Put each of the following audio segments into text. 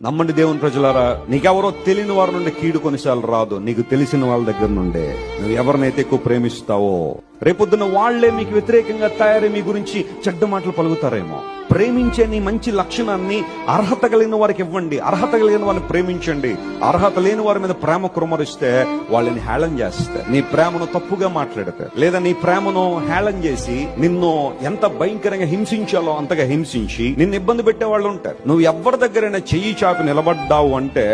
నమ్మండి దేవుని ప్రజలారా, నీకెవరో తెలియని వారి నుండి కీడు కొన్నిసార్లు రాదు, నీకు తెలిసిన వాళ్ళ దగ్గర నుండే. నువ్వు ఎవరినైతే ఎక్కువ ప్రేమిస్తావో రేపొద్దున వాళ్లే మీకు వ్యతిరేకంగా తయారై మీ గురించి చెడ్డ మాటలు పలుకుతారేమో. ప్రేమించే నీ మంచి లక్షణాన్ని అర్హత కలిగిన వారికి ఇవ్వండి, అర్హత కలిగిన వారిని ప్రేమించండి. అర్హత లేని వారి మీద ప్రేమ కురమరిస్తే వాళ్ళని హేళన చేస్తే, నీ ప్రేమను తప్పుగా మాట్లాడితే, లేదా నీ ప్రేమను హేళన చేసి నిన్ను ఎంత భయంకరంగా హింసించాలో అంతగా హింసించి నిన్ను ఇబ్బంది పెట్టే వాళ్ళు ఉంటారు. నువ్వు ఎవరి దగ్గరైనా చెయ్యి చాపి నిలబడ్డావు అంటే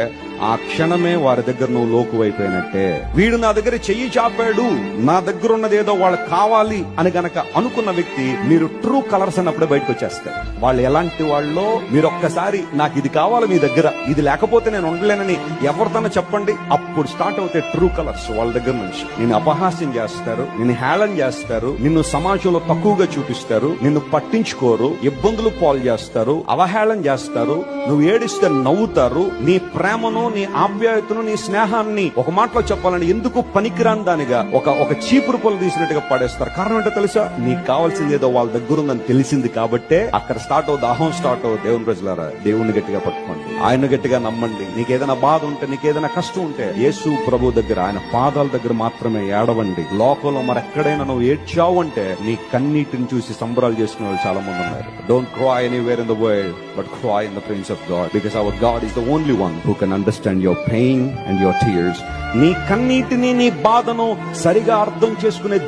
ఆ క్షణమే వారి దగ్గర నువ్వు లోకువైపోయినట్టే. వీడు నా దగ్గర చెయ్యి చాపాడు, నా దగ్గర ఉన్నది ఏదో వాళ్ళకి కావాలి అని గనక అనుకున్న వ్యక్తి, మీరు ట్రూ కలర్స్ అన్నప్పుడే బయటకు వచ్చేస్తారు. వాళ్ళు ఎలాంటి వాళ్ళో మీరు ఒక్కసారి, నాకు ఇది కావాలి మీ దగ్గర, ఇది లేకపోతే నేను ఉండలేనని ఎవరితోనో చెప్పండి, అప్పుడు స్టార్ట్ అవుతాయి ట్రూ కలర్స్ వాళ్ళ దగ్గర నుంచి. నిన్ను అపహాస్యం చేస్తారు, నిన్ను హేళన చేస్తారు, నిన్ను సమాజంలో తక్కువగా చూపిస్తారు, నిన్ను పట్టించుకోరు, ఇబ్బందులు పాలు చేస్తారు, అవహేళన చేస్తారు, నువ్వు ఏడిస్తే నవ్వుతారు. నీ ప్రేమను, నీ ఆప్యాయతను, నీ స్నేహాన్ని ఒక మాటలో చెప్పాలని ఎందుకు పనికిరాని దానిగా ఒక చీపురు పొలు తీసినట్టుగా పడేస్తారు. కారణం ఏంటో తెలుసా? నీకు కావాల్సింది ఏదో వాళ్ళ దగ్గర ఉందని తెలిసింది కాబట్టే అక్కడ స్టార్ట్ అవుతుంది, అహం స్టార్ట్ అవుతుంది. దేవుని ప్రజలారా, దేవుణ్ణి గట్టిగా పట్టుకోండి, ఆయన గట్టిగా నమ్మండి. నీకేదైనా బాధ ఉంటే, నీకేదైనా కష్టం ఉంటే యేసు ప్రభు దగ్గర, ఆయన పాదాల దగ్గర మాత్రమే ఏడవండి. లోకంలో మరెక్కడైనా నువ్వు ఏడ్చావు అంటే నీ కన్నీటిని చూసి సంబరాలు చేసుకునే వాళ్ళు చాలా మంది ఉన్నారు. Don't cry anywhere in the world but cry in the prince of God, because our God is the only one who can understand your pain and your tears. నీ కన్నీటిని, నీ బాధను సరిగా అర్థం చేసుకునే